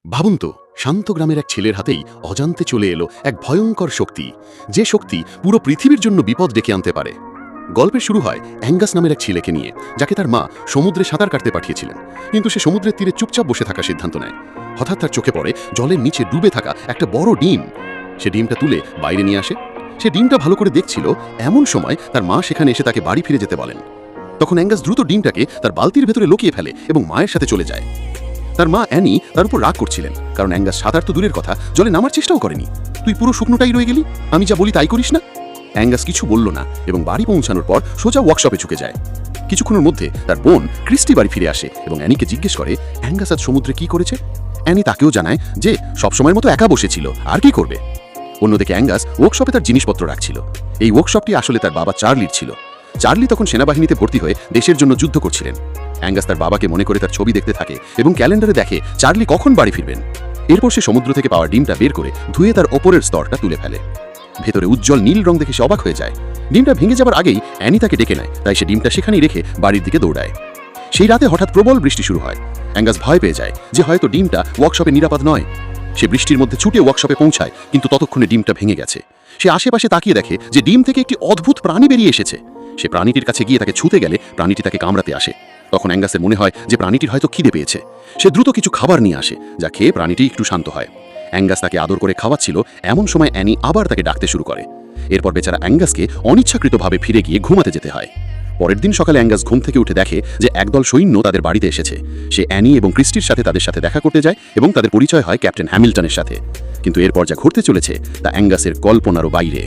ভাবুন তো, শান্ত গ্রামের এক ছেলের হাতেই অজান্তে চলে এলো এক ভয়ঙ্কর শক্তি, যে শক্তি পুরো পৃথিবীর জন্য বিপদ ডেকে আনতে পারে। গল্পের শুরু হয় অ্যাঙ্গাস নামের এক ছেলেকে নিয়ে, যাকে তার মা সমুদ্রে সাঁতার কাটতে পাঠিয়েছিলেন। কিন্তু সে সমুদ্রের তীরে চুপচাপ বসে থাকার সিদ্ধান্ত নেয়। হঠাৎ তার চোখে পড়ে জলের নিচে ডুবে থাকা একটা বড় ডিম। সে ডিমটা তুলে বাইরে নিয়ে আসে। সে ডিমটা ভালো করে দেখছিল, এমন সময় তার মা সেখানে এসে তাকে বাড়ি ফিরে যেতে বলেন। তখন অ্যাঙ্গাস দ্রুত ডিমটাকে তার বালতির ভেতরে লুকিয়ে ফেলে এবং মায়ের সাথে চলে যায়। তার মা অ্যানি তার উপর রাগ করছিলেন, কারণ অ্যাঙ্গাস সাঁতার তো দূরের কথা, জলে নামার চেষ্টাও করেনি। তুই পুরো শুকনোটাই রয়ে গেলি, আমি যা বলি তাই করিস না। অ্যাঙ্গাস কিছু বলল না এবং বাড়ি পৌঁছানোর পর সোজা ওয়ার্কশপে ঝুঁকে যায়। কিছুক্ষণের মধ্যে তার বোন ক্রিস্টি বাড়ি ফিরে আসে এবং অ্যানিকে জিজ্ঞেস করে অ্যাঙ্গাস আজ সমুদ্রে কি করেছে। অ্যানি তাকেও জানায় যে সবসময়ের মতো একা বসেছিল, আর কি করবে। অন্যদিকে অ্যাঙ্গাস ওয়ার্কশপে তার জিনিসপত্র রাখছিল। এই ওয়ার্কশপটি আসলে তার বাবা চার্লির ছিল। চার্লি তখন সেনাবাহিনীতে ভর্তি হয়ে দেশের জন্য যুদ্ধ করছিলেন। অ্যাঙ্গাস তার বাবাকে মনে করে তার ছবি দেখতে থাকে এবং ক্যালেন্ডারে দেখে চার্লি কখন বাড়ি ফিরবেন। এরপর সে সমুদ্র থেকে পাওয়া ডিমটা বের করে ধুয়ে তার ওপরের স্তরটা তুলে ফেলে। ভেতরে উজ্জ্বল নীল রং দেখে সে অবাক হয়ে যায়। ডিমটা ভেঙে যাবার আগেই অ্যানি তাকে ডেকে নেয়, তাই সে ডিমটা সেখানেই রেখে বাড়ির দিকে দৌড়ায়। সেই রাতে হঠাৎ প্রবল বৃষ্টি শুরু হয়। অ্যাঙ্গাস ভয় পেয়ে যায় যে হয়তো ডিমটা ওয়ার্কশপে নিরাপদ নয়। সে বৃষ্টির মধ্যে ছুটে ওয়ার্কশপে পৌঁছায়, কিন্তু ততক্ষণে ডিমটা ভেঙে গেছে। সে আশেপাশে তাকিয়ে দেখে যে ডিম থেকে একটি অদ্ভুত প্রাণী বেরিয়ে এসেছে। সে প্রাণীটির কাছে গিয়ে তাকে ছুঁতে গেলে প্রাণীটি তাকে কামড়াতে আসে। তখন অ্যাঙ্গাসের মনে হয় যে প্রাণীটির হয়তো খিদে পেয়েছে। সে দ্রুত কিছু খাবার নিয়ে আসে, যা খেয়ে প্রাণীটি একটু শান্ত হয়। অ্যাঙ্গাস তাকে আদর করে খাওয়াচ্ছিল, এমন সময় অ্যানি আবার তাকে ডাকতে শুরু করে। এরপর বেচারা অ্যাঙ্গাসকে অনিচ্ছাকৃতভাবে ফিরে গিয়ে ঘুমাতে যেতে হয়। পরের দিন সকালে অ্যাঙ্গাস ঘুম থেকে উঠে দেখে যে একদল সৈন্য তাদের বাড়িতে এসেছে। সে অ্যানি এবং ক্রিস্টির সাথে তাদের সাথে দেখা করতে যায় এবং তাদের পরিচয় হয় ক্যাপ্টেন হ্যামিল্টনের সাথে। কিন্তু এরপর যা ঘটতে চলেছে তা অ্যাঙ্গাসের কল্পনারও বাইরে।